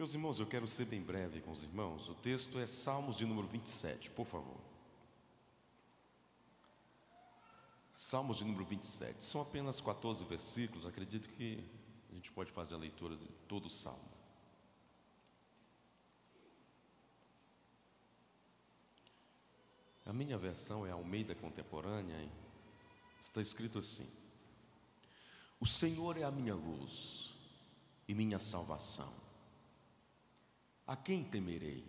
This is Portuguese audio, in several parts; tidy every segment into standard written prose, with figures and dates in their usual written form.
Meus irmãos, eu quero ser bem breve com os irmãos. O texto é Salmos de número 27, por favor. Salmos de número 27. São apenas 14 versículos. Acredito que a gente pode fazer a leitura de todo o Salmo. A minha versão é a Almeida Contemporânea. E está escrito assim: O Senhor é a minha luz e minha salvação. A quem temerei?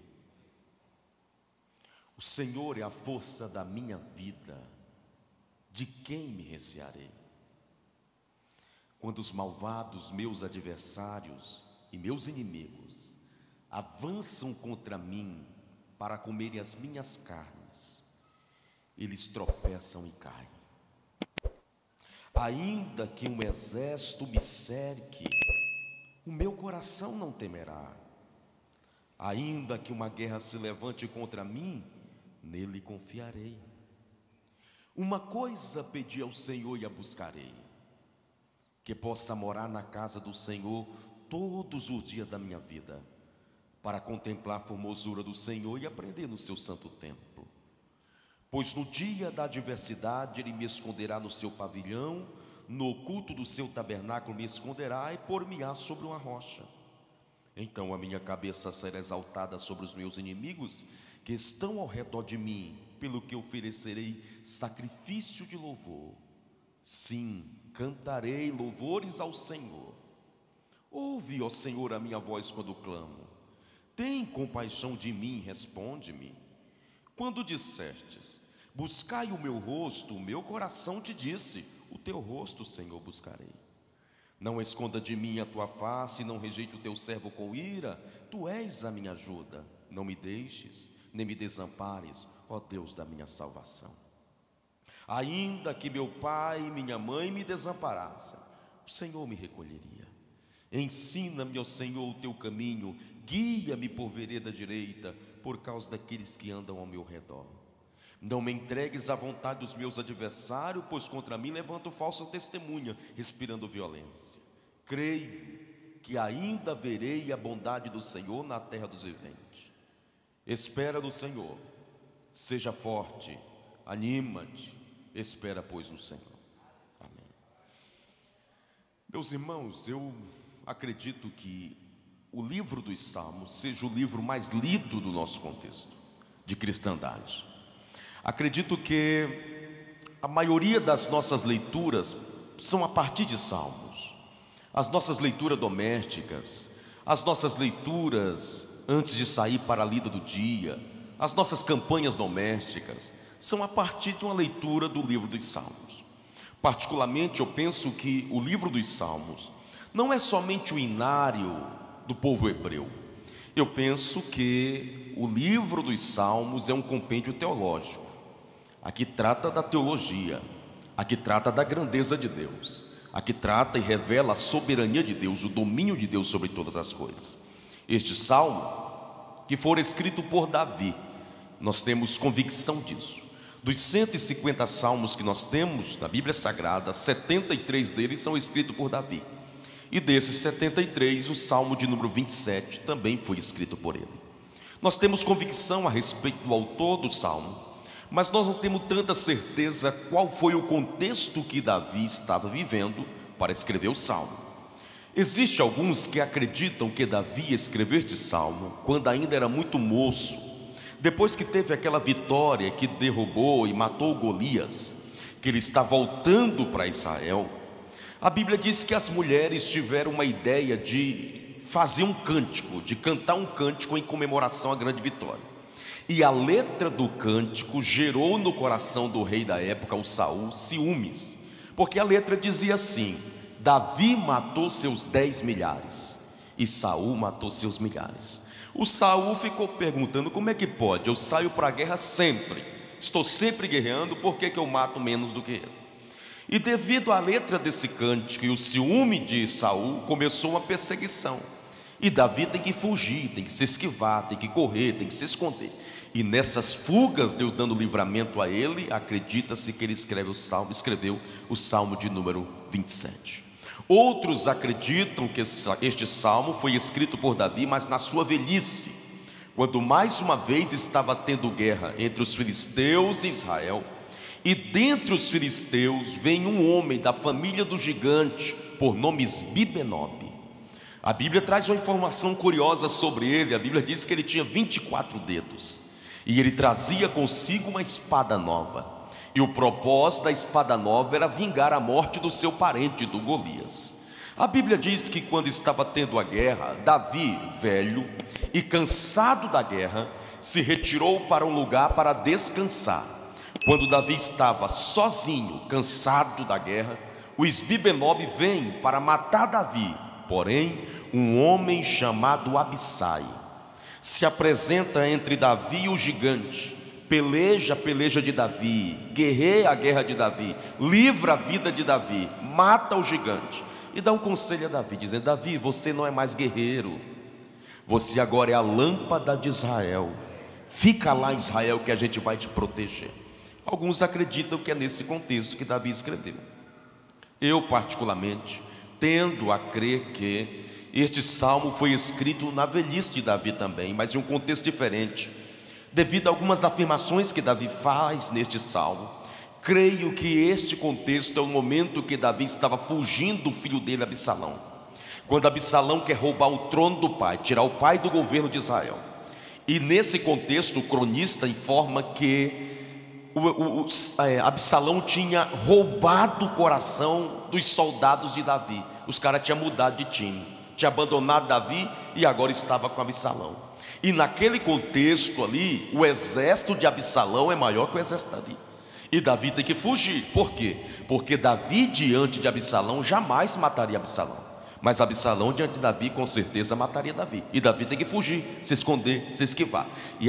O Senhor é a força da minha vida. De quem me recearei? Quando os malvados, meus adversários e meus inimigos, avançam contra mim para comerem as minhas carnes, eles tropeçam e caem. Ainda que um exército me cerque, o meu coração não temerá. Ainda que uma guerra se levante contra mim, nele confiarei. Uma coisa pedi ao Senhor e a buscarei: que possa morar na casa do Senhor todos os dias da minha vida, para contemplar a formosura do Senhor e aprender no seu santo templo. Pois no dia da adversidade Ele me esconderá no seu pavilhão, no oculto do seu tabernáculo me esconderá e pôr-me-á sobre uma rocha. Então a minha cabeça será exaltada sobre os meus inimigos, que estão ao redor de mim, pelo que oferecerei sacrifício de louvor. Sim, cantarei louvores ao Senhor. Ouve, ó Senhor, a minha voz quando clamo. Tem compaixão de mim, responde-me. Quando dissestes: buscai o meu rosto, o meu coração te disse: o teu rosto, Senhor, buscarei. Não esconda de mim a tua face, não rejeite o teu servo com ira. Tu és a minha ajuda. Não me deixes, nem me desampares, ó Deus da minha salvação. Ainda que meu pai e minha mãe me desamparassem, o Senhor me recolheria. Ensina-me, ó Senhor, o teu caminho, guia-me por vereda direita, por causa daqueles que andam ao meu redor. Não me entregues à vontade dos meus adversários, pois contra mim levantam falsa testemunha, respirando violência. Creio que ainda verei a bondade do Senhor na terra dos viventes. Espera no Senhor, seja forte, anima-te, espera, pois, no Senhor. Amém. Meus irmãos, eu acredito que o livro dos Salmos seja o livro mais lido do nosso contexto de cristandade. Acredito que a maioria das nossas leituras são a partir de Salmos. As nossas leituras domésticas, as nossas leituras antes de sair para a lida do dia, as nossas campanhas domésticas, são a partir de uma leitura do livro dos Salmos. Particularmente, eu penso que o livro dos Salmos não é somente o inário do povo hebreu. Eu penso que o livro dos Salmos é um compêndio teológico. Aqui trata da teologia, aqui trata da grandeza de Deus, aqui trata e revela a soberania de Deus, o domínio de Deus sobre todas as coisas. Este salmo, que for escrito por Davi, nós temos convicção disso. Dos 150 salmos que nós temos na Bíblia Sagrada, 73 deles são escritos por Davi. E desses 73, o salmo de número 27 também foi escrito por ele. Nós temos convicção a respeito do autor do salmo, mas nós não temos tanta certeza qual foi o contexto que Davi estava vivendo para escrever o salmo. Existem alguns que acreditam que Davi escreveu este salmo quando ainda era muito moço, depois que teve aquela vitória que derrubou e matou Golias, que ele está voltando para Israel. A Bíblia diz que as mulheres tiveram uma ideia de fazer um cântico, de cantar um cântico em comemoração à grande vitória. E a letra do cântico gerou no coração do rei da época, o Saul, ciúmes, porque a letra dizia assim: Davi matou seus 10 milhares e Saul matou seus milhares. O Saul ficou perguntando: como é que pode? Eu saio para a guerra sempre, estou sempre guerreando, por que eu mato menos do que ele? E devido à letra desse cântico e o ciúme de Saul, começou uma perseguição. E Davi tem que fugir, tem que se esquivar, tem que correr, tem que se esconder. E nessas fugas, Deus dando livramento a ele, acredita-se que ele escreveu o salmo de número 27. Outros acreditam que este salmo foi escrito por Davi, mas na sua velhice, quando mais uma vez estava tendo guerra entre os filisteus e Israel. E dentre os filisteus vem um homem da família do gigante, por nome Isbi-Benob. A Bíblia traz uma informação curiosa sobre ele. A Bíblia diz que ele tinha 24 dedos, e ele trazia consigo uma espada nova. E o propósito da espada nova era vingar a morte do seu parente, do Golias. A Bíblia diz que quando estava tendo a guerra, Davi, velho e cansado da guerra, se retirou para um lugar para descansar. Quando Davi estava sozinho, cansado da guerra, o Isbi-Benob vem para matar Davi. Porém, um homem chamado Abissai se apresenta entre Davi e o gigante, peleja a peleja de Davi, guerreia a guerra de Davi, livra a vida de Davi, mata o gigante e dá um conselho a Davi, dizendo: Davi, você não é mais guerreiro, você agora é a lâmpada de Israel. Fica lá em Israel que a gente vai te proteger. Alguns acreditam que é nesse contexto que Davi escreveu. Eu particularmente tendo a crer que este salmo foi escrito na velhice de Davi também, mas em um contexto diferente, devido a algumas afirmações que Davi faz neste salmo. Creio que este contexto é o momento que Davi estava fugindo do filho dele, Absalão. Quando Absalão quer roubar o trono do pai, tirar o pai do governo de Israel. E nesse contexto o cronista informa que Absalão tinha roubado o coração dos soldados de Davi. Os caras tinham mudado de time, tinha abandonado Davi e agora estava com Absalão. E naquele contexto ali, o exército de Absalão é maior que o exército de Davi. E Davi tem que fugir. Por quê? Porque Davi diante de Absalão jamais mataria Absalão, mas Absalão diante de Davi com certeza mataria Davi. E Davi tem que fugir, se esconder, se esquivar. E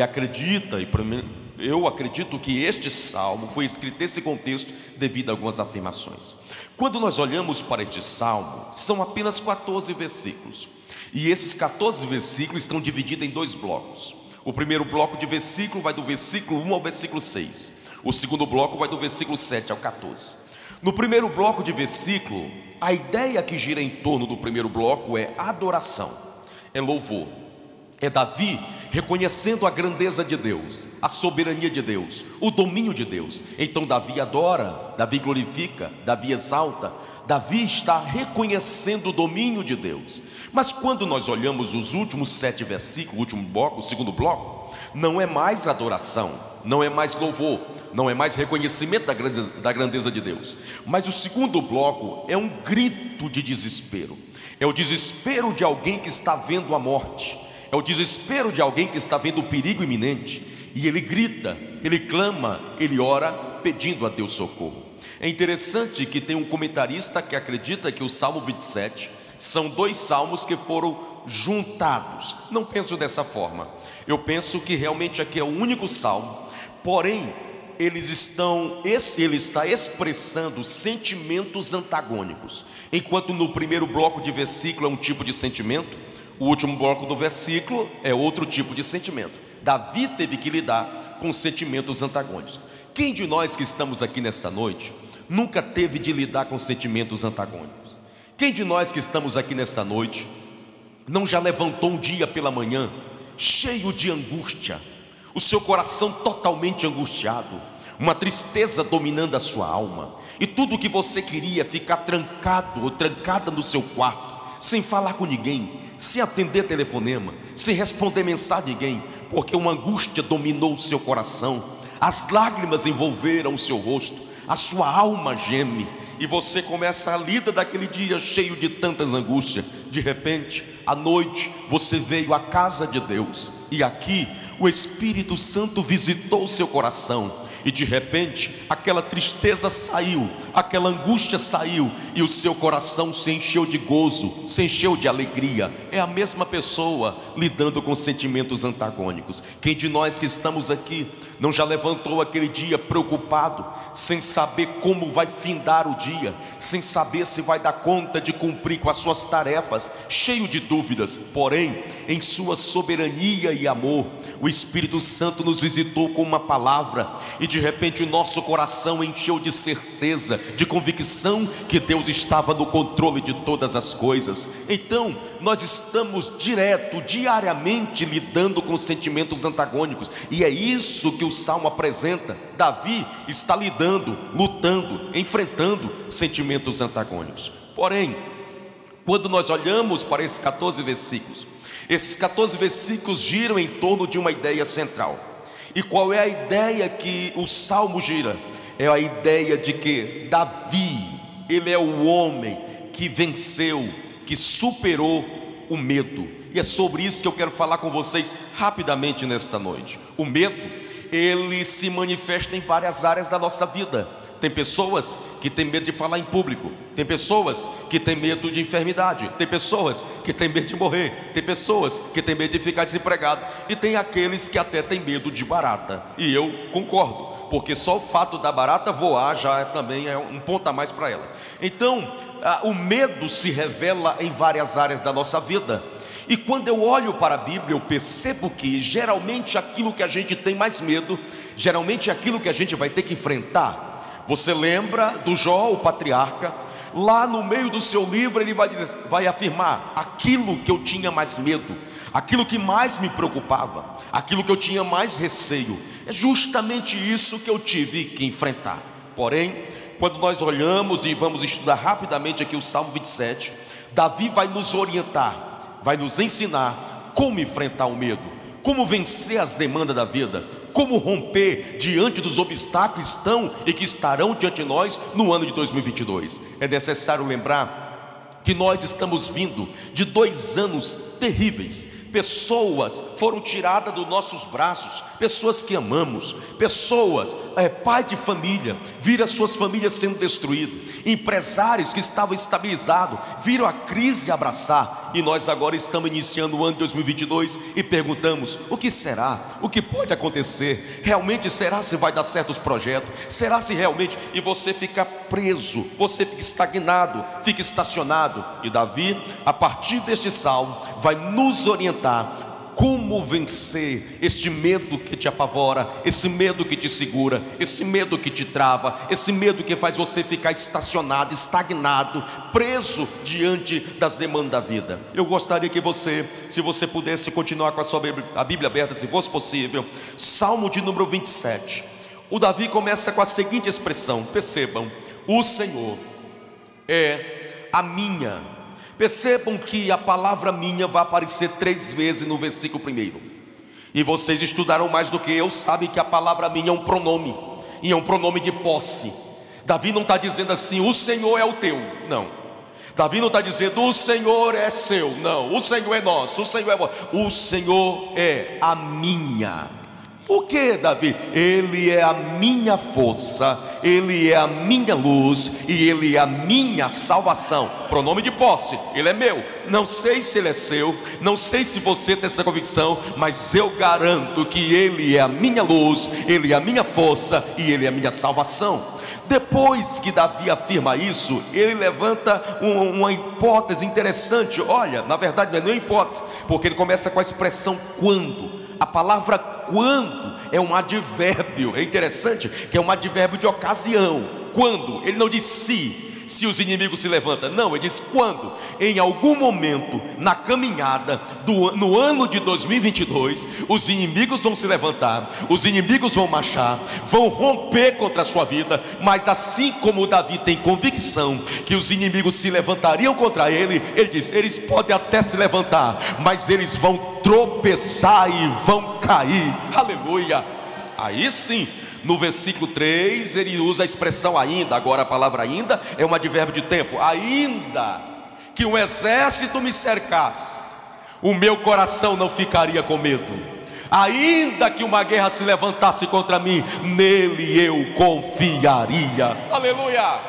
eu acredito que este salmo foi escrito nesse contexto devido a algumas afirmações. Quando nós olhamos para este salmo, são apenas 14 versículos. E esses 14 versículos estão divididos em dois blocos. O primeiro bloco de versículo vai do versículo 1 ao versículo 6. O segundo bloco vai do versículo 7 ao 14. No primeiro bloco de versículo, a ideia que gira em torno do primeiro bloco é adoração, é louvor. É Davi reconhecendo a grandeza de Deus, a soberania de Deus, o domínio de Deus. Então Davi adora, Davi glorifica, Davi exalta. Davi está reconhecendo o domínio de Deus. Mas quando nós olhamos os últimos 7 versículos, o último bloco, o segundo bloco, não é mais adoração, não é mais louvor, não é mais reconhecimento da grandeza de Deus. Mas o segundo bloco é um grito de desespero. É o desespero de alguém que está vendo a morte, é o desespero de alguém que está vendo o perigo iminente. E ele grita, ele clama, ele ora pedindo a Deus socorro. É interessante que tem um comentarista que acredita que o Salmo 27 são 2 salmos que foram juntados. Não penso dessa forma. Eu penso que realmente aqui é o único salmo. Porém, ele está expressando sentimentos antagônicos. Enquanto no primeiro bloco de versículo é um tipo de sentimento, o último bloco do versículo é outro tipo de sentimento. Davi teve que lidar com sentimentos antagônicos. Quem de nós que estamos aqui nesta noite nunca teve de lidar com sentimentos antagônicos? Quem de nós que estamos aqui nesta noite não já levantou um dia pela manhã cheio de angústia, o seu coração totalmente angustiado, uma tristeza dominando a sua alma, e tudo que você queria ficar trancado ou trancada no seu quarto, sem falar com ninguém, sem atender telefonema, sem responder mensagem de ninguém, porque uma angústia dominou o seu coração, as lágrimas envolveram o seu rosto, a sua alma geme, e você começa a lida daquele dia cheio de tantas angústias. De repente, à noite, você veio à casa de Deus, e aqui o Espírito Santo visitou o seu coração, e de repente aquela tristeza saiu, aquela angústia saiu, e o seu coração se encheu de gozo, se encheu de alegria. É a mesma pessoa lidando com sentimentos antagônicos. Quem de nós que estamos aqui não já levantou aquele dia preocupado, sem saber como vai findar o dia, sem saber se vai dar conta de cumprir com as suas tarefas, cheio de dúvidas? Porém, em sua soberania e amor, o Espírito Santo nos visitou com uma palavra, e de repente o nosso coração encheu de certeza, de convicção que Deus estava no controle de todas as coisas. Então nós estamos diariamente lidando com sentimentos antagônicos, e é isso que o Salmo apresenta. Davi está lidando, lutando, enfrentando sentimentos antagônicos. Porém, quando nós olhamos para esses 14 versículos giram em torno de uma ideia central. E qual é a ideia que o Salmo gira? É a ideia de que Davi, ele é o homem que venceu, que superou o medo. E é sobre isso que eu quero falar com vocês rapidamente nesta noite. O medo, ele se manifesta em várias áreas da nossa vida. Tem pessoas que têm medo de falar em público, tem pessoas que têm medo de enfermidade, tem pessoas que têm medo de morrer, tem pessoas que têm medo de ficar desempregado, e tem aqueles que até têm medo de barata. E eu concordo, porque só o fato da barata voar já também é um ponto a mais para ela. Então, o medo se revela em várias áreas da nossa vida. E quando eu olho para a Bíblia, eu percebo que geralmente aquilo que a gente tem mais medo, geralmente é aquilo que a gente vai ter que enfrentar. Você lembra do Jó, o patriarca? Lá no meio do seu livro ele vai afirmar: aquilo que eu tinha mais medo, aquilo que mais me preocupava, aquilo que eu tinha mais receio, é justamente isso que eu tive que enfrentar. Porém, quando nós olhamos e vamos estudar rapidamente aqui o Salmo 27, Davi vai nos orientar, vai nos ensinar como enfrentar o medo, como vencer as demandas da vida, como romper diante dos obstáculos que estão e que estarão diante de nós no ano de 2022. É necessário lembrar que nós estamos vindo de 2 anos terríveis. Pessoas foram tiradas dos nossos braços, pessoas que amamos, pessoas, pai de família, viram as suas famílias sendo destruídas, empresários que estavam estabilizados, viram a crise abraçar, e nós agora estamos iniciando o ano de 2022 e perguntamos: o que será? O que pode acontecer? Realmente será se vai dar certo os projetos? Será se realmente? E você fica preso, você fica estagnado, fica estacionado. E Davi, a partir deste salmo, vai nos orientar como vencer este medo que te apavora, esse medo que te segura, esse medo que te trava, esse medo que faz você ficar estacionado, estagnado, preso diante das demandas da vida. Eu gostaria que você, se você pudesse continuar com a Bíblia aberta, se fosse possível, Salmo de número 27. O Davi começa com a seguinte expressão, percebam: o Senhor é a minha. Percebam que a palavra minha vai aparecer 3 vezes no versículo 1. E vocês estudaram mais do que eu, sabem que a palavra minha é um pronome, e é um pronome de posse. Davi não está dizendo assim: o Senhor é o teu, não. Davi não está dizendo: o Senhor é seu, não. O Senhor é nosso, o Senhor é vosso. O Senhor é a minha. Por que, Davi? Ele é a minha força, Ele é a minha luz, e Ele é a minha salvação. Pronome de posse, Ele é meu. Não sei se Ele é seu, não sei se você tem essa convicção, mas eu garanto que Ele é a minha luz, Ele é a minha força e Ele é a minha salvação. Depois que Davi afirma isso, ele levanta uma hipótese interessante. Olha, na verdade não é nenhuma hipótese, porque ele começa com a expressão quando. A palavra quando é um advérbio. É interessante que é um advérbio de ocasião. Quando, ele não diz se os inimigos se levantam, não, ele diz quando. Em algum momento na caminhada no ano de 2022, os inimigos vão se levantar, os inimigos vão marchar, vão romper contra a sua vida. Mas assim como Davi tem convicção que os inimigos se levantariam contra ele, ele diz: eles podem até se levantar, mas eles vão tropeçar e vão cair. Aleluia. Aí sim, no versículo 3 ele usa a expressão ainda. Agora a palavra ainda é um advérbio de tempo. Ainda que um exército me cercasse, o meu coração não ficaria com medo. Ainda que uma guerra se levantasse contra mim, nele eu confiaria. Aleluia.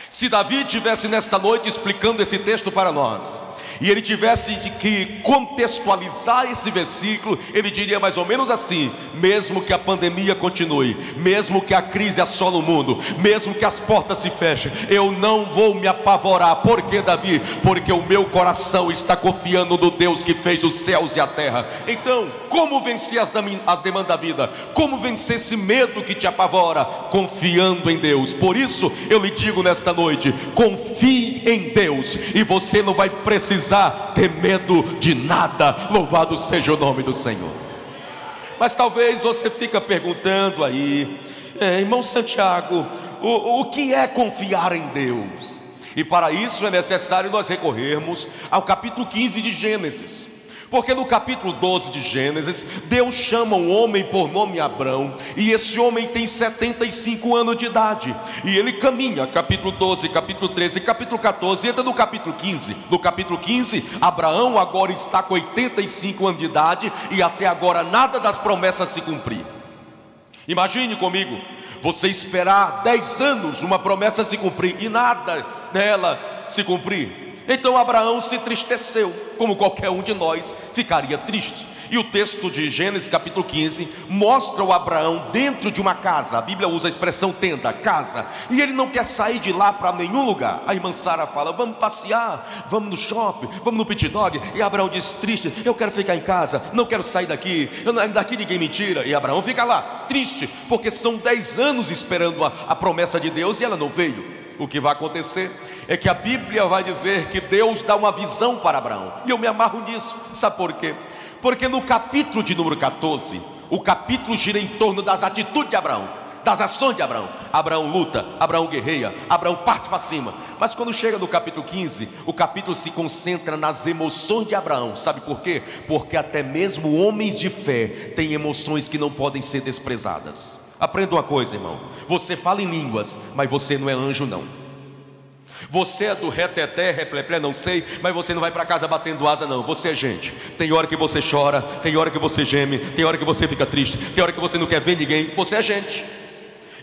Se Davi estivesse nesta noite explicando esse texto para nós, e ele tivesse de que contextualizar esse versículo, ele diria mais ou menos assim: mesmo que a pandemia continue, mesmo que a crise assole o mundo, mesmo que as portas se fechem, eu não vou me apavorar. Por que, Davi? Porque o meu coração está confiando no Deus que fez os céus e a terra. Então, como vencer as demandas da vida? Como vencer esse medo que te apavora? Confiando em Deus. Por isso eu lhe digo nesta noite: confie em Deus, e você não vai precisar ter medo de nada. Louvado seja o nome do Senhor. Mas talvez você fica perguntando aí, irmão Santiago, o que é confiar em Deus? E para isso é necessário nós recorrermos ao capítulo 15 de Gênesis. Porque no capítulo 12 de Gênesis, Deus chama um homem por nome Abrão, e esse homem tem 75 anos de idade, e ele caminha, capítulo 12, capítulo 13, capítulo 14, entra no capítulo 15. No capítulo 15, Abraão agora está com 85 anos de idade, e até agora nada das promessas se cumprir. Imagine comigo, você esperar 10 anos uma promessa se cumprir, e nada dela se cumprir. Então Abraão se entristeceu, como qualquer um de nós ficaria triste. E o texto de Gênesis capítulo 15 mostra o Abraão dentro de uma casa. A Bíblia usa a expressão tenda, casa, e ele não quer sair de lá para nenhum lugar. A irmã Sara fala: vamos passear, vamos no shopping, vamos no pit dog. E Abraão diz triste: eu quero ficar em casa, não quero sair daqui, daqui ninguém me tira. E Abraão fica lá, triste, porque são 10 anos esperando a promessa de Deus e ela não veio. O que vai acontecer é que a Bíblia vai dizer que Deus dá uma visão para Abraão, e eu me amarro nisso. Sabe por quê? Porque no capítulo de número 14, o capítulo gira em torno das atitudes de Abraão, das ações de Abraão. Abraão luta, Abraão guerreia, Abraão parte para cima. Mas quando chega no capítulo 15, o capítulo se concentra nas emoções de Abraão. Sabe por quê? Porque até mesmo homens de fé têm emoções que não podem ser desprezadas. Aprenda uma coisa, irmão: você fala em línguas, mas você não é anjo não. Você é do reteté, repleplé, não sei, mas você não vai para casa batendo asa não. Você é gente. Tem hora que você chora, tem hora que você geme, tem hora que você fica triste, tem hora que você não quer ver ninguém. Você é gente.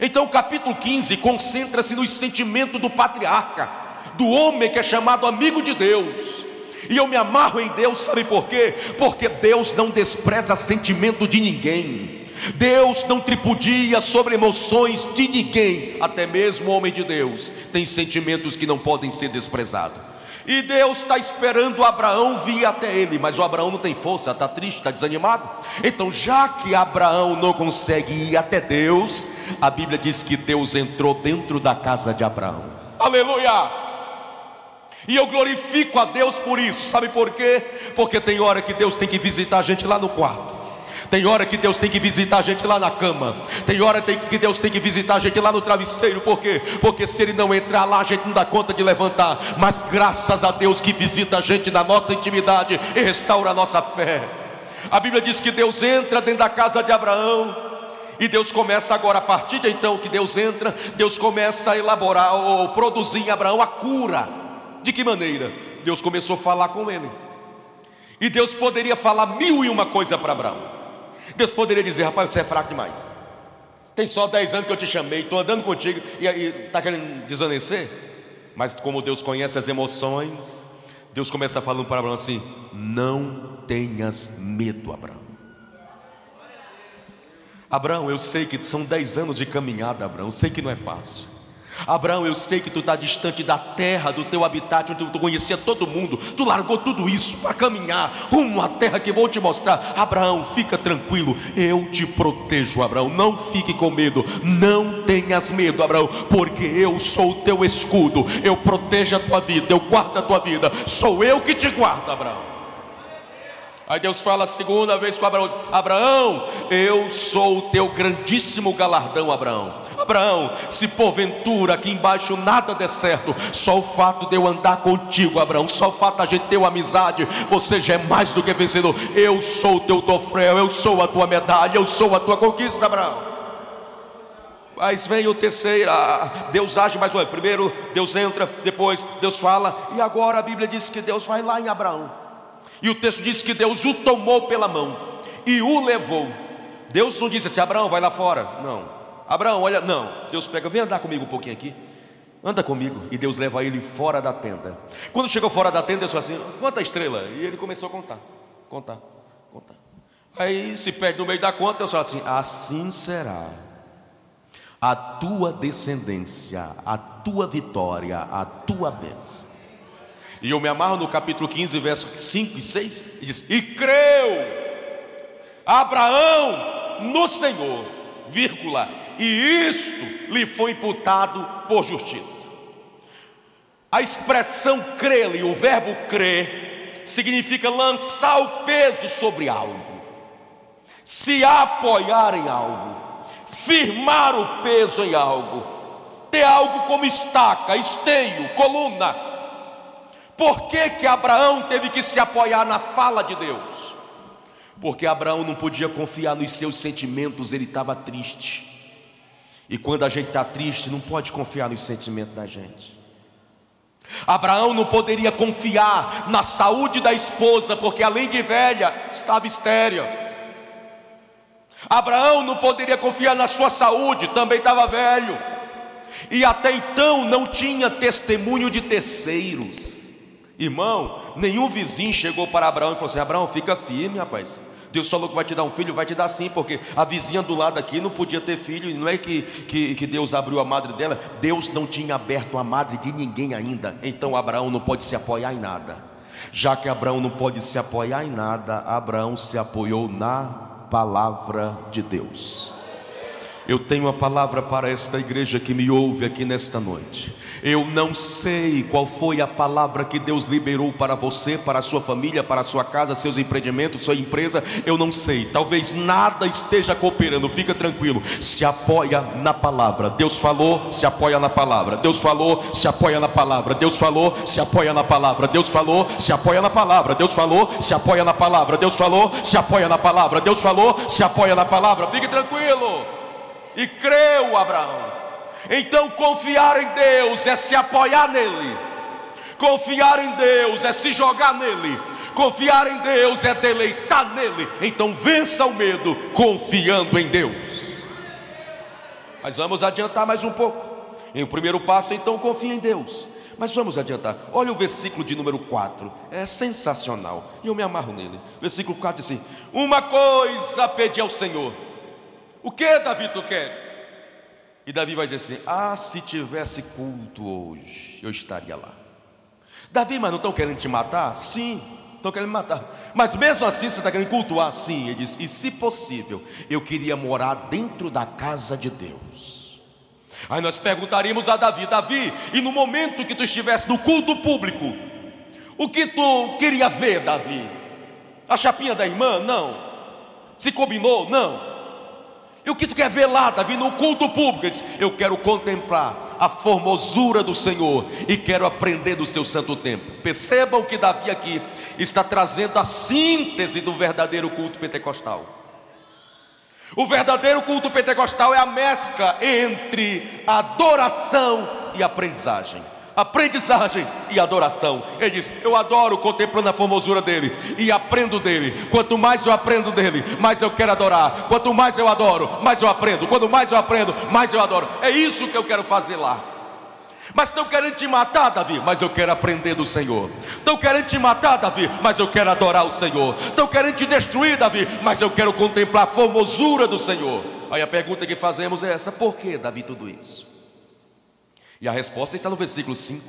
Então o capítulo 15 concentra-se nos sentimentos do patriarca, do homem que é chamado amigo de Deus. E eu me amarro em Deus, sabe por quê? Porque Deus não despreza sentimento de ninguém. Deus não tripudia sobre emoções de ninguém. Até mesmo o homem de Deus tem sentimentos que não podem ser desprezados. E Deus está esperando Abraão vir até ele, mas o Abraão não tem força, está triste, está desanimado. Então, já que Abraão não consegue ir até Deus, a Bíblia diz que Deus entrou dentro da casa de Abraão. Aleluia! E eu glorifico a Deus por isso. Sabe por quê? Porque tem hora que Deus tem que visitar a gente lá no quarto. Tem hora que Deus tem que visitar a gente lá na cama. Tem hora que Deus tem que visitar a gente lá no travesseiro. Por quê? Porque se Ele não entrar lá, a gente não dá conta de levantar. Mas graças a Deus que visita a gente na nossa intimidade e restaura a nossa fé. A Bíblia diz que Deus entra dentro da casa de Abraão. E Deus começa agora, a partir de então que Deus entra, Deus começa a elaborar ou produzir em Abraão a cura. De que maneira? Deus começou a falar com ele. E Deus poderia falar 1001 coisa para Abraão. Deus poderia dizer: rapaz, você é fraco demais. Tem só 10 anos que eu te chamei, estou andando contigo e está querendo desanecer? Mas como Deus conhece as emoções, Deus começa falando para Abraão assim: não tenhas medo, Abraão. Abraão, eu sei que são 10 anos de caminhada, Abraão, eu sei que não é fácil. Abraão, eu sei que tu está distante da terra, do teu habitat, onde tu conhecia todo mundo. Tu largou tudo isso para caminhar rumo à terra que vou te mostrar. Abraão, fica tranquilo, eu te protejo, Abraão. Não fique com medo, não tenhas medo, Abraão, porque eu sou o teu escudo. Eu protejo a tua vida, eu guardo a tua vida. Sou eu que te guardo, Abraão. Aí Deus fala a segunda vez com Abraão: Abraão, eu sou o teu grandíssimo galardão, Abraão. Abraão, se porventura aqui embaixo nada der certo, só o fato de eu andar contigo, Abraão, só o fato de a gente ter uma amizade, você já é mais do que vencedor. Eu sou o teu troféu, eu sou a tua medalha, eu sou a tua conquista, Abraão. Mas vem o terceiro, Deus age mais uma vez. Primeiro Deus entra, depois Deus fala, e agora a Bíblia diz que Deus vai lá em Abraão. E o texto diz que Deus o tomou pela mão e o levou. Deus não disse assim: Abraão, vai lá fora. Não. Abraão, olha, não. Deus pega: vem andar comigo um pouquinho aqui. anda comigo. E Deus leva ele fora da tenda. Quando chegou fora da tenda, Deus falou assim: conta a estrela. E ele começou a contar. Aí se perde no meio da conta. Deus fala assim: assim será a tua descendência, a tua vitória, a tua bênção. E eu me amarro no capítulo 15, versos 5 e 6, e diz: e creu Abraão no Senhor, vírgula, e isto lhe foi imputado por justiça. A expressão crer-lhe, o verbo crer, significa lançar o peso sobre algo, se apoiar em algo, firmar o peso em algo, ter algo como estaca, esteio, coluna. Por que Abraão teve que se apoiar na fala de Deus? Porque Abraão não podia confiar nos seus sentimentos, ele estava triste. E quando a gente está triste, não pode confiar nos sentimentos da gente. Abraão não poderia confiar na saúde da esposa, porque além de velha, estava estéril. Abraão não poderia confiar na sua saúde, também estava velho. E até então não tinha testemunho de terceiros. Irmão, nenhum vizinho chegou para Abraão e falou assim: Abraão, fica firme, rapaz. Deus falou que vai te dar um filho, vai te dar sim, porque a vizinha do lado aqui não podia ter filho. E não é que Deus abriu a madre dela, Deus não tinha aberto a madre de ninguém ainda. Então Abraão não pode se apoiar em nada. Já que Abraão não pode se apoiar em nada, Abraão se apoiou na palavra de Deus. Eu tenho uma palavra para esta igreja que me ouve aqui nesta noite. Eu não sei qual foi a palavra que Deus liberou para você, para a sua família, para a sua casa, seus empreendimentos, sua empresa. Eu não sei, talvez nada esteja cooperando. Fica tranquilo, se apoia na palavra. Deus falou, se apoia na palavra. Deus falou, se apoia na palavra. Deus falou, se apoia na palavra. Deus falou, se apoia na palavra. Deus falou, se apoia na palavra. Deus falou, se apoia na palavra. Deus falou, se apoia na palavra. Fique tranquilo. E creu Abraão. Então confiar em Deus é se apoiar nele. Confiar em Deus é se jogar nele. Confiar em Deus é deleitar nele. Então vença o medo confiando em Deus. Mas vamos adiantar mais um pouco. Em o primeiro passo, então, confia em Deus. Mas vamos adiantar. Olha o versículo de número 4. É sensacional. E eu me amarro nele. Versículo 4 diz assim: uma coisa pedi ao Senhor. O que, Davi, tu queres? E Davi vai dizer assim: ah, se tivesse culto hoje, eu estaria lá. Davi, mas não estão querendo te matar? Sim, estão querendo me matar. Mas mesmo assim você está querendo cultuar? Sim. Ele diz: e se possível, eu queria morar dentro da casa de Deus. Aí nós perguntaríamos a Davi: Davi, e no momento que tu estivesse no culto público, o que tu queria ver, Davi? A chapinha da irmã? Não. Se combinou? Não. E o que tu quer ver lá, Davi, no culto público? Ele diz: eu quero contemplar a formosura do Senhor e quero aprender do seu santo templo. Percebam que Davi aqui está trazendo a síntese do verdadeiro culto pentecostal. O verdadeiro culto pentecostal é a mescla entre adoração e aprendizagem. Aprendizagem e adoração. Ele diz: eu adoro contemplando a formosura dele e aprendo dele. Quanto mais eu aprendo dele, mais eu quero adorar. Quanto mais eu adoro, mais eu aprendo. Quanto mais eu aprendo, mais eu adoro. É isso que eu quero fazer lá. Mas estão querendo te matar, Davi, mas eu quero aprender do Senhor. Estão querendo te matar, Davi, mas eu quero adorar o Senhor. Estão querendo te destruir, Davi, mas eu quero contemplar a formosura do Senhor. Aí a pergunta que fazemos é essa: por que, Davi, tudo isso? E a resposta está no versículo 5.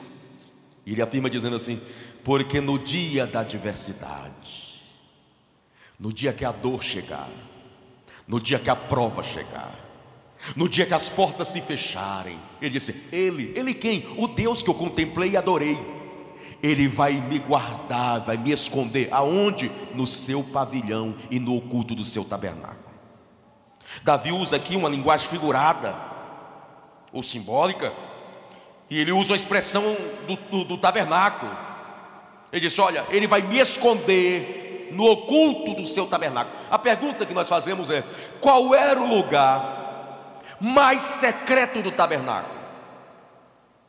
Ele afirma dizendo assim: porque no dia da adversidade, no dia que a dor chegar, no dia que a prova chegar, no dia que as portas se fecharem, ele disse: ele quem? O Deus que eu contemplei e adorei, ele vai me guardar, vai me esconder. Aonde? No seu pavilhão e no oculto do seu tabernáculo. Davi usa aqui uma linguagem figurada ou simbólica. E ele usa a expressão do tabernáculo. Ele disse: olha, ele vai me esconder no oculto do seu tabernáculo. A pergunta que nós fazemos é: qual era o lugar mais secreto do tabernáculo?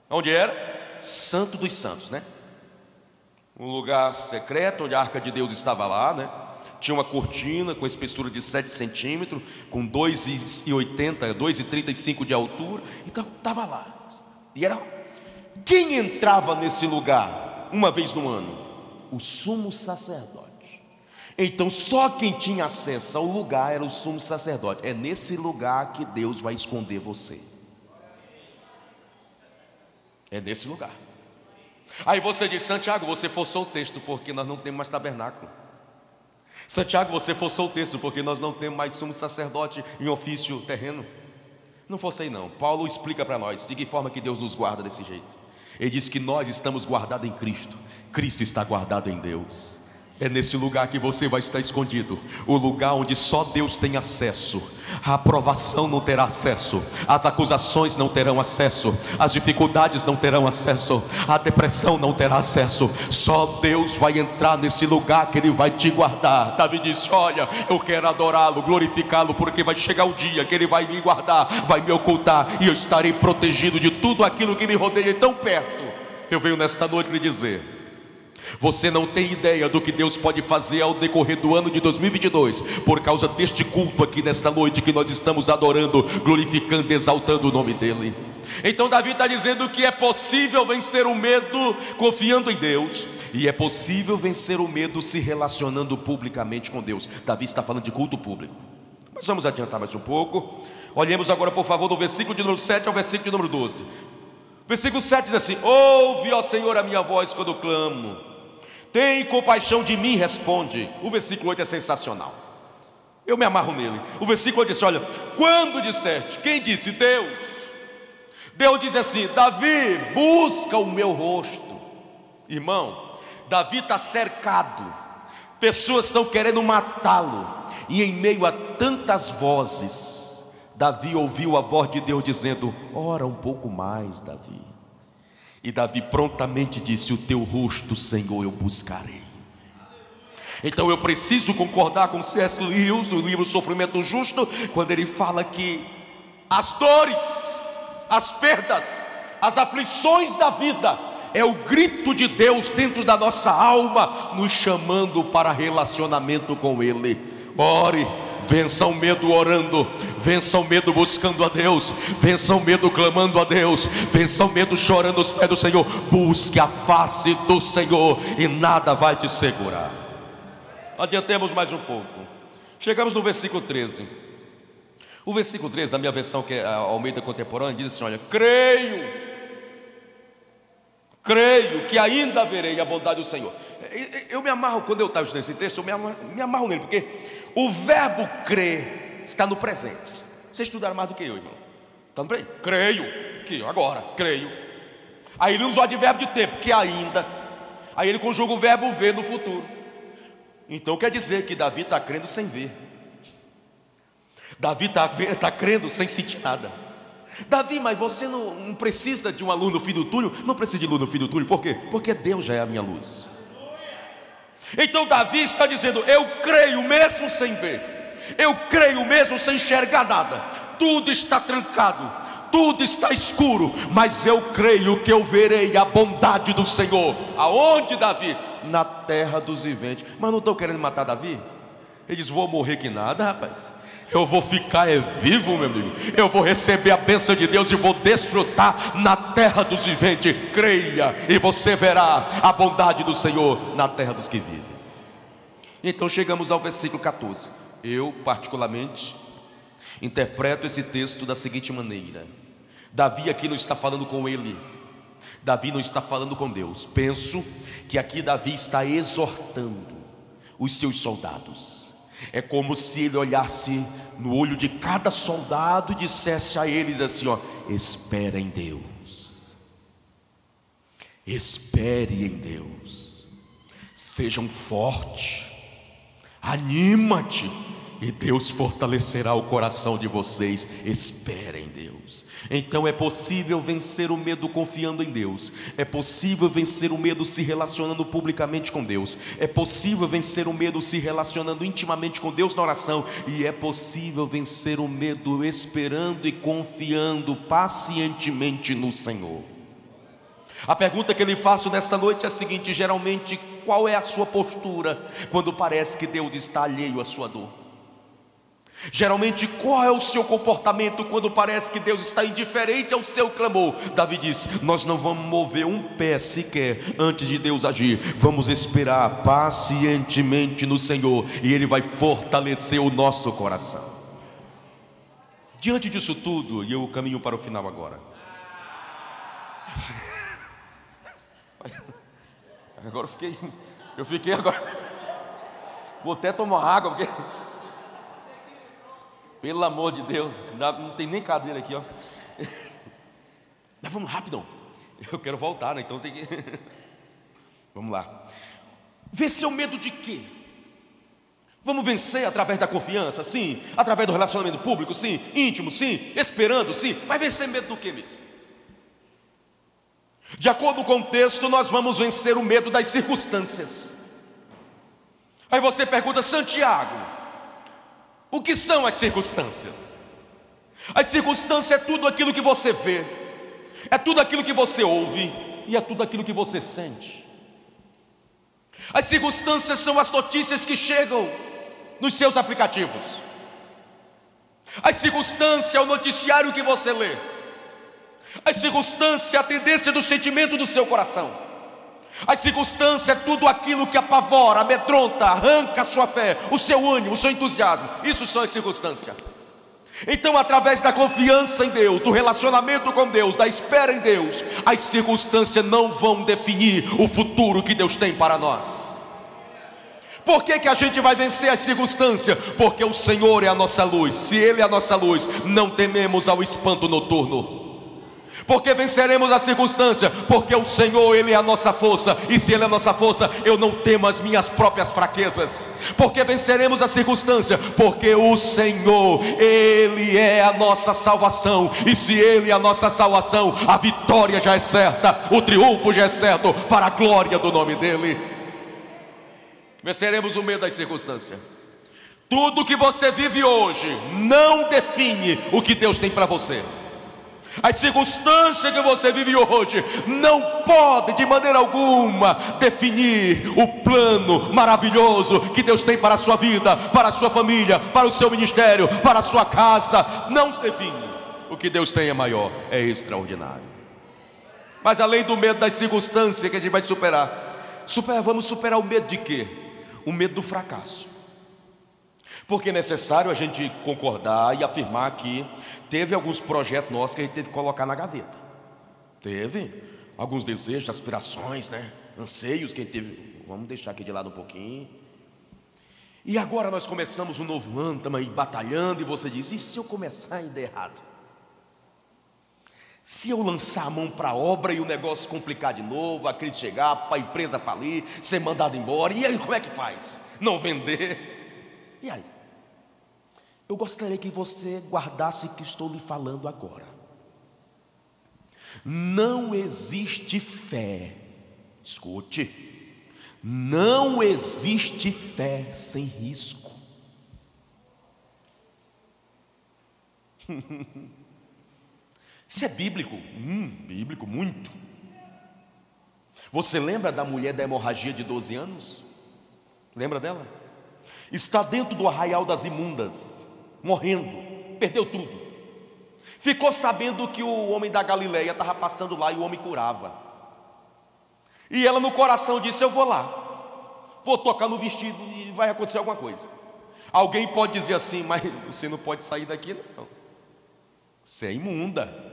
Onde era? Santo dos Santos, né? Um lugar secreto onde a arca de Deus estava lá, né? Tinha uma cortina com espessura de 7 centímetros, com 2,80, 2,35 de altura. Então estava lá. E era Quem entrava nesse lugar uma vez no ano? O sumo sacerdote. Então só quem tinha acesso ao lugar era o sumo sacerdote. É nesse lugar que Deus vai esconder você. É nesse lugar. Aí você diz: Santiago, você forçou o texto, porque nós não temos mais tabernáculo. Santiago, você forçou o texto, porque nós não temos mais sumo sacerdote em ofício terreno. Não forcei não. Paulo explica para nós de que forma que Deus nos guarda desse jeito. Ele diz que nós estamos guardados em Cristo. Cristo está guardado em Deus. É nesse lugar que você vai estar escondido. O lugar onde só Deus tem acesso. A aprovação não terá acesso. As acusações não terão acesso. As dificuldades não terão acesso. A depressão não terá acesso. Só Deus vai entrar nesse lugar que Ele vai te guardar. Davi disse: olha, eu quero adorá-lo, glorificá-lo, porque vai chegar o dia que Ele vai me guardar, vai me ocultar, e eu estarei protegido de tudo aquilo que me rodeia tão perto. Eu venho nesta noite lhe dizer: você não tem ideia do que Deus pode fazer ao decorrer do ano de 2022, por causa deste culto aqui nesta noite que nós estamos adorando, glorificando, exaltando o nome dEle. Então Davi está dizendo que é possível vencer o medo confiando em Deus, e é possível vencer o medo se relacionando publicamente com Deus. Davi está falando de culto público. Mas vamos adiantar mais um pouco. Olhemos agora, por favor, do versículo de número 7 ao versículo de número 12. Versículo 7 diz assim: ouve, ó Senhor, a minha voz quando eu clamo, tem compaixão de mim, responde. O versículo 8 é sensacional, eu me amarro nele. O versículo 8 diz: olha, quando disseste, quem disse? Deus. Deus diz assim: Davi, busca o meu rosto. Irmão, Davi está cercado, pessoas estão querendo matá-lo, e em meio a tantas vozes, Davi ouviu a voz de Deus dizendo: ora um pouco mais, Davi. E Davi prontamente disse: o teu rosto, Senhor, eu buscarei. Então eu preciso concordar com C.S. Lewis no livro Sofrimento Justo, quando ele fala que as dores, as perdas, as aflições da vida é o grito de Deus dentro da nossa alma, nos chamando para relacionamento com Ele. Ore, vença o medo orando, vença o medo buscando a Deus, vença o medo clamando a Deus, vença o medo chorando aos pés do Senhor. Busque a face do Senhor e nada vai te segurar. Adiantemos mais um pouco. Chegamos no versículo 13. O versículo 13 da minha versão, que é a Almeida Contemporânea, diz assim: olha, creio que ainda verei a bondade do Senhor. Eu me amarro, quando eu estava estudando esse texto, eu me amarro nele, porque o verbo crer está no presente. Vocês estudaram mais do que eu, irmão. Está no presente. Creio, que agora, creio. Aí ele usa o advérbio de tempo, que ainda. Aí ele conjuga o verbo ver no futuro. Então quer dizer que Davi está crendo sem ver. Davi está crendo sem sentir nada. Davi, mas você não precisa de uma luz no fim do túnel? Não precisa de luz no fim do túnel, por quê? Porque Deus já é a minha luz. Então Davi está dizendo: eu creio mesmo sem ver, eu creio mesmo sem enxergar nada, tudo está trancado, tudo está escuro, mas eu creio que eu verei a bondade do Senhor. Aonde, Davi? Na terra dos viventes. Mas não estou querendo matar Davi? Ele diz: vou morrer que nada, rapaz. Eu vou ficar vivo, meu amigo. Eu vou receber a bênção de Deus e vou desfrutar na terra dos viventes. Creia e você verá a bondade do Senhor na terra dos que vivem. Então chegamos ao versículo 14. Eu particularmente interpreto esse texto da seguinte maneira: Davi aqui não está falando com ele, Davi não está falando com Deus. Penso que aqui Davi está exortando os seus soldados. É como se ele olhasse no olho de cada soldado e dissesse a eles assim: ó, espera em Deus, espere em Deus, sejam fortes, anima-te, e Deus fortalecerá o coração de vocês. Esperem em Deus. Então é possível vencer o medo confiando em Deus. É possível vencer o medo se relacionando publicamente com Deus. É possível vencer o medo se relacionando intimamente com Deus na oração. E é possível vencer o medo esperando e confiando pacientemente no Senhor. A pergunta que eu lhe faço nesta noite é a seguinte: geralmente, qual é a sua postura quando parece que Deus está alheio à sua dor? Geralmente, qual é o seu comportamento quando parece que Deus está indiferente ao seu clamor? Davi disse: nós não vamos mover um pé sequer antes de Deus agir. Vamos esperar pacientemente no Senhor, e Ele vai fortalecer o nosso coração. Diante disso tudo, e eu caminho para o final agora. Agora eu fiquei agora. Vou até tomar água, porque, pelo amor de Deus, não tem nem cadeira aqui, ó. Mas vamos rapidão. Eu quero voltar, né? Então tem que. Vamos lá. Vencer o medo de quê? Vamos vencer através da confiança, sim. Através do relacionamento público, sim. Íntimo, sim. Esperando, sim. Mas vencer medo do quê mesmo? De acordo com o texto, nós vamos vencer o medo das circunstâncias. Aí você pergunta: Santiago, o que são as circunstâncias? As circunstâncias é tudo aquilo que você vê, é tudo aquilo que você ouve e é tudo aquilo que você sente. As circunstâncias são as notícias que chegam nos seus aplicativos. As circunstâncias é o noticiário que você lê. As circunstâncias é a tendência do sentimento do seu coração. As circunstâncias é tudo aquilo que apavora, amedronta, arranca a sua fé, o seu ânimo, o seu entusiasmo. Isso são as circunstâncias. Então, através da confiança em Deus, do relacionamento com Deus, da espera em Deus, as circunstâncias não vão definir o futuro que Deus tem para nós. Por que a gente vai vencer as circunstâncias? Porque o Senhor é a nossa luz. Se Ele é a nossa luz, não tememos ao espanto noturno. Porque venceremos a circunstância? Porque o Senhor, Ele é a nossa força. E se Ele é a nossa força, eu não temo as minhas próprias fraquezas. Porque venceremos a circunstância? Porque o Senhor, Ele é a nossa salvação. E se Ele é a nossa salvação, a vitória já é certa, o triunfo já é certo, para a glória do nome dEle. Venceremos o medo das circunstâncias. Tudo que você vive hoje não define o que Deus tem para você. As circunstâncias que você vive hoje não podem de maneira alguma definir o plano maravilhoso que Deus tem para a sua vida, para a sua família, para o seu ministério, para a sua casa. Não define. O que Deus tem é maior, é extraordinário. Mas além do medo das circunstâncias que a gente vai vamos superar o medo de quê? O medo do fracasso. Porque é necessário a gente concordar e afirmar que teve alguns projetos nossos que a gente teve que colocar na gaveta. Teve alguns desejos, aspirações, né? Anseios que a gente teve. Vamos deixar aqui de lado um pouquinho. E agora nós começamos um novo ano, estamos aí batalhando. E você diz: e se eu começar ainda errado? Se eu lançar a mão para a obra e o negócio complicar de novo, a crise chegar, a empresa falir, ser mandado embora, e aí como é que faz? Não vender? E aí? Eu gostaria que você guardasse o que estou lhe falando agora. Não existe fé, escute, não existe fé sem risco. Isso é bíblico? Bíblico, muito. Você lembra da mulher da hemorragia de 12 anos? Lembra dela? Está dentro do arraial das imundas, morrendo, perdeu tudo. Ficou sabendo que o homem da Galileia estava passando lá e o homem curava. E ela no coração disse: eu vou lá, vou tocar no vestido e vai acontecer alguma coisa. Alguém pode dizer assim: mas você não pode sair daqui não, você é imunda.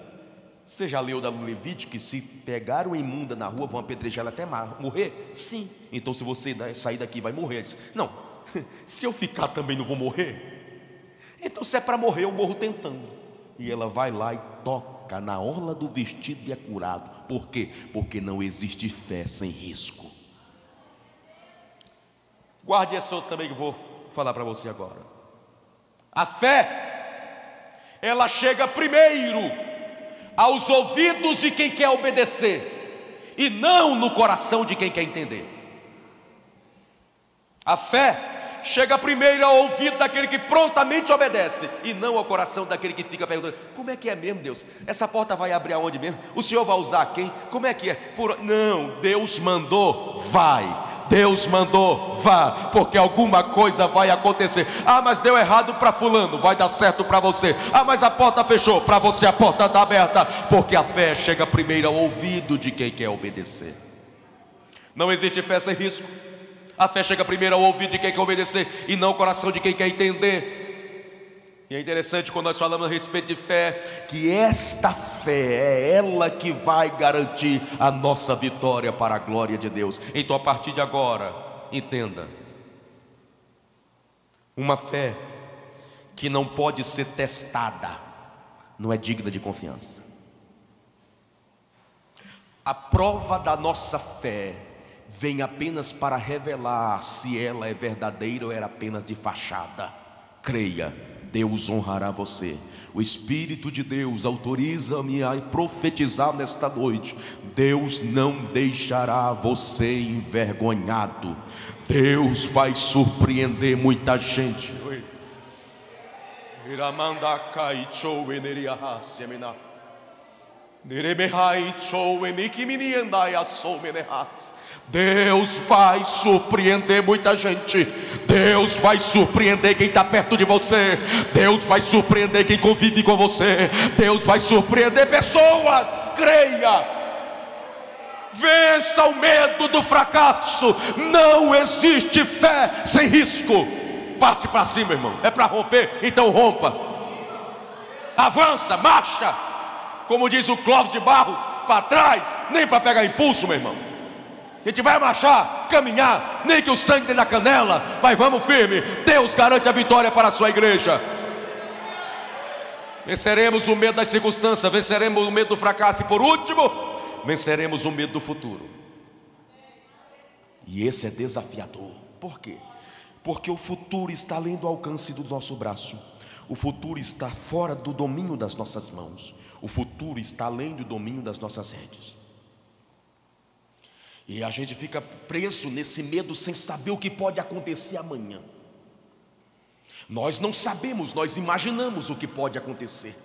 Você já leu da Levítico que se pegar o imunda na rua vão apedrejar ela até morrer? Sim. Então se você sair daqui vai morrer. Ela disse: não, se eu ficar também não vou morrer? Então se é para morrer eu morro tentando. E ela vai lá e toca na orla do vestido e é curado. Por quê? Porque não existe fé sem risco. Guarde essa outra também que eu vou falar para você agora. A fé, ela chega primeiro aos ouvidos de quem quer obedecer e não no coração de quem quer entender. A fé chega primeiro ao ouvido daquele que prontamente obedece e não ao coração daquele que fica perguntando: como é que é mesmo, Deus? Essa porta vai abrir aonde mesmo? O Senhor vai usar quem? Como é que é? Não, Deus mandou, vai. Deus mandou, vá, porque alguma coisa vai acontecer. Ah, mas deu errado para fulano, vai dar certo para você. Ah, mas a porta fechou, para você a porta está aberta, porque a fé chega primeiro ao ouvido de quem quer obedecer. Não existe fé sem risco. A fé chega primeiro ao ouvido de quem quer obedecer e não ao coração de quem quer entender. E é interessante quando nós falamos a respeito de fé, que esta fé é ela que vai garantir a nossa vitória para a glória de Deus. Então, a partir de agora, entenda: uma fé que não pode ser testada não é digna de confiança. A prova da nossa fé vem apenas para revelar se ela é verdadeira ou era apenas de fachada. Creia, Deus honrará você. O Espírito de Deus autoriza-me a profetizar nesta noite: Deus não deixará você envergonhado. Deus vai surpreender muita gente. Deus vai surpreender muita gente. Deus vai surpreender quem está perto de você. Deus vai surpreender quem convive com você. Deus vai surpreender pessoas. Creia. Vença o medo do fracasso. Não existe fé sem risco. Parte para cima, irmão. É para romper, então rompa. Avança, marcha. Como diz o Clóvis de Barros, para trás, nem para pegar impulso, meu irmão. A gente vai marchar, caminhar, nem que o sangue dê na canela, mas vamos firme. Deus garante a vitória para a sua igreja. Venceremos o medo das circunstâncias, venceremos o medo do fracasso e, por último, venceremos o medo do futuro. E esse é desafiador. Por quê? Porque o futuro está além do alcance do nosso braço. O futuro está fora do domínio das nossas mãos. O futuro está além do domínio das nossas redes. E a gente fica preso nesse medo sem saber o que pode acontecer amanhã. Nós não sabemos, nós imaginamos o que pode acontecer.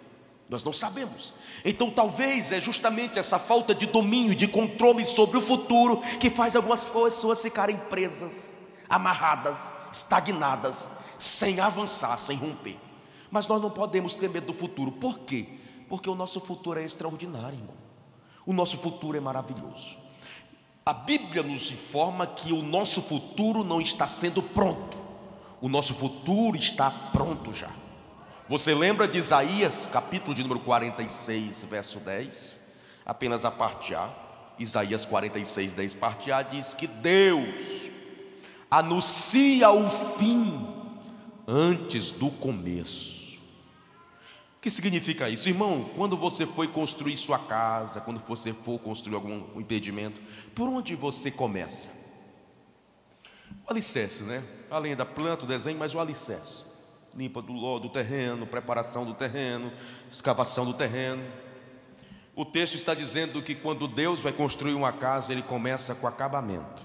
Nós não sabemos. Então talvez é justamente essa falta de domínio e de controle sobre o futuro que faz algumas pessoas ficarem presas, amarradas, estagnadas, sem avançar, sem romper. Mas nós não podemos ter medo do futuro. Por quê? Porque o nosso futuro é extraordinário, irmão. O nosso futuro é maravilhoso. A Bíblia nos informa que o nosso futuro não está sendo pronto. O nosso futuro está pronto já. Você lembra de Isaías, capítulo de número 46, verso 10? Apenas a parte A. Isaías 46, 10, parte A, diz que Deus anuncia o fim antes do começo. O que significa isso? Irmão, quando você foi construir sua casa, quando você for construir algum impedimento, por onde você começa? O alicerce, né? Além da planta, o desenho, mas o alicerce. Limpa do terreno, preparação do terreno, escavação do terreno. O texto está dizendo que quando Deus vai construir uma casa, Ele começa com acabamento.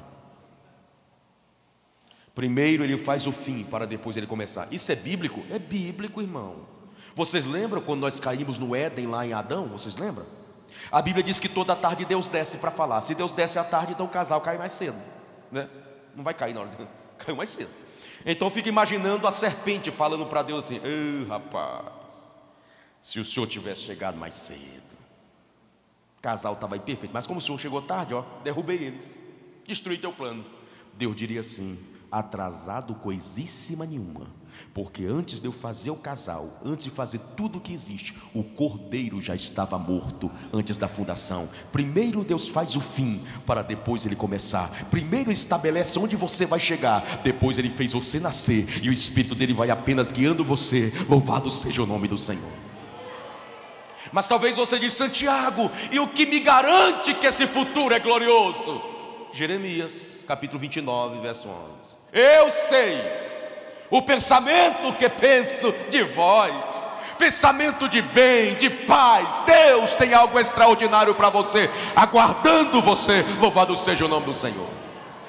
Primeiro Ele faz o fim, para depois Ele começar. Isso é bíblico? É bíblico, irmão. Vocês lembram quando nós caímos no Éden lá em Adão? Vocês lembram? A Bíblia diz que toda tarde Deus desce para falar. Se Deus desce à tarde, então o casal cai mais cedo, né? Não vai cair na hora, caiu mais cedo. Então fica imaginando a serpente falando para Deus assim: rapaz, se o senhor tivesse chegado mais cedo, o casal estava aí perfeito. Mas como o senhor chegou tarde, derrubei eles, destruí teu plano. Deus diria assim: atrasado coisíssima nenhuma, porque antes de eu fazer o casal, antes de fazer tudo o que existe, o cordeiro já estava morto antes da fundação. Primeiro Deus faz o fim, para depois Ele começar. Primeiro estabelece onde você vai chegar, depois Ele fez você nascer, e o Espírito dele vai apenas guiando você. Louvado seja o nome do Senhor. Mas talvez você diz: Santiago, e o que me garante que esse futuro é glorioso? Jeremias, capítulo 29, verso 11. Eu sei o pensamento que penso de vós, pensamento de bem, de paz. Deus tem algo extraordinário para você, aguardando você. Louvado seja o nome do Senhor.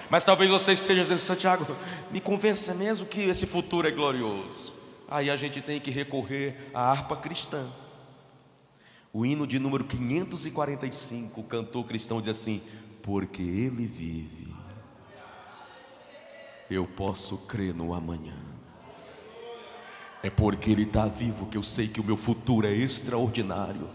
Mas talvez você esteja dizendo: Santiago, me convença mesmo que esse futuro é glorioso. Aí a gente tem que recorrer à harpa cristã. O hino de número 545, o cantor cristão diz assim: porque Ele vive, eu posso crer no amanhã. É porque Ele está vivo que eu sei que o meu futuro é extraordinário.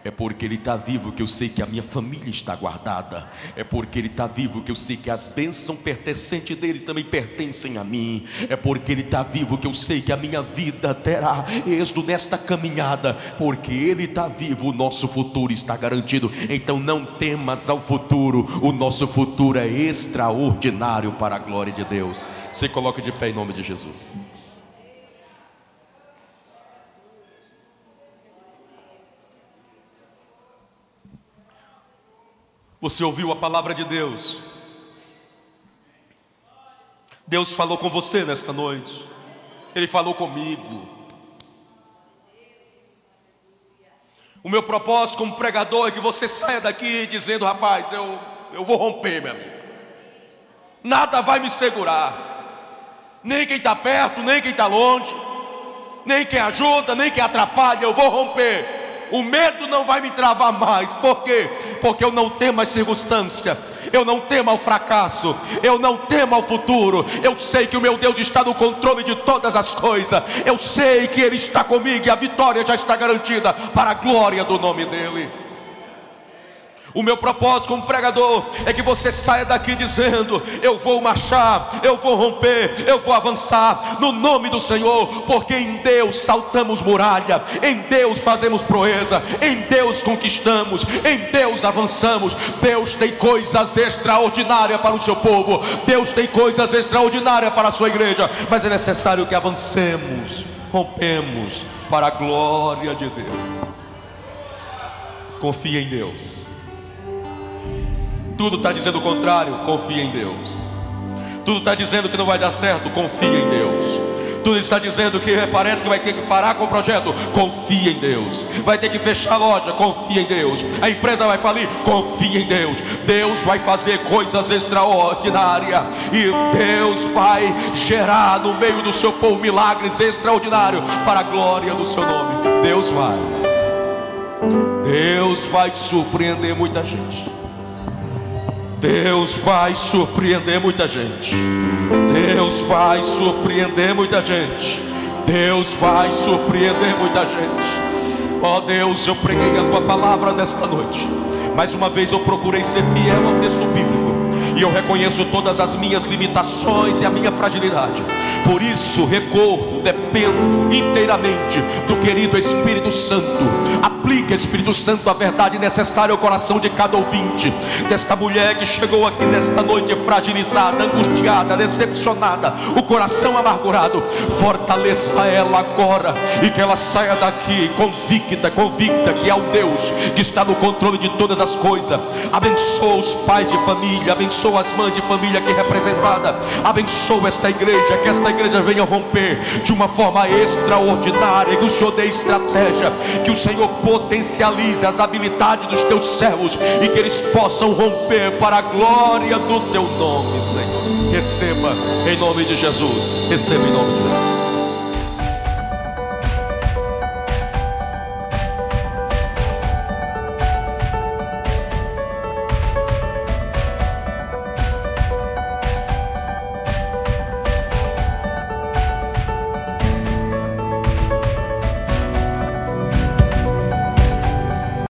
É porque Ele está vivo que eu sei que a minha família está guardada. É porque Ele está vivo que eu sei que as bênçãos pertencentes dEle também pertencem a mim. É porque Ele está vivo que eu sei que a minha vida terá êxito nesta caminhada. Porque Ele está vivo, o nosso futuro está garantido. Então não temas ao futuro, o nosso futuro é extraordinário para a glória de Deus. Se coloque de pé em nome de Jesus. Você ouviu a palavra de Deus? Deus falou com você nesta noite. Ele falou comigo. O meu propósito como pregador é que você saia daqui dizendo: rapaz, eu vou romper, meu amigo. Nada vai me segurar. Nem quem está perto, nem quem está longe, nem quem ajuda, nem quem atrapalha. Eu vou romper. O medo não vai me travar mais. Por quê? Porque eu não temo a circunstância, eu não temo ao fracasso, eu não temo ao futuro. Eu sei que o meu Deus está no controle de todas as coisas. Eu sei que Ele está comigo e a vitória já está garantida para a glória do nome dEle. O meu propósito como pregador é que você saia daqui dizendo: eu vou marchar, eu vou romper, eu vou avançar no nome do Senhor. Porque em Deus saltamos muralha, em Deus fazemos proeza, em Deus conquistamos, em Deus avançamos. Deus tem coisas extraordinárias para o seu povo, Deus tem coisas extraordinárias para a sua igreja. Mas é necessário que avancemos, rompemos para a glória de Deus. Confia em Deus. Tudo está dizendo o contrário, confia em Deus. Tudo está dizendo que não vai dar certo, confia em Deus. Tudo está dizendo que parece que vai ter que parar com o projeto, confia em Deus. Vai ter que fechar a loja, confia em Deus. A empresa vai falir, confia em Deus. Deus vai fazer coisas extraordinárias, e Deus vai gerar no meio do seu povo milagres extraordinários para a glória do seu nome. Deus vai surpreender muita gente. Deus vai surpreender muita gente. Deus vai surpreender muita gente. Deus vai surpreender muita gente. Ó Deus, eu preguei a Tua palavra nesta noite. Mais uma vez eu procurei ser fiel ao texto bíblico, e eu reconheço todas as minhas limitações e a minha fragilidade. Por isso recorro, dependo inteiramente do querido Espírito Santo. Aplica, Espírito Santo, a verdade necessária ao coração de cada ouvinte, desta mulher que chegou aqui nesta noite fragilizada, angustiada, decepcionada, o coração amargurado. Fortaleça ela agora, e que ela saia daqui convicta que é o Deus que está no controle de todas as coisas. Abençoa os pais de família, abençoa as mães de família aqui representada, abençoa esta igreja, que esta igreja venha romper de uma forma extraordinária, que o Senhor dê estratégia, que o Senhor potencialize as habilidades dos teus servos, e que eles possam romper para a glória do teu nome, Senhor. Receba em nome de Jesus, receba em nome de Jesus.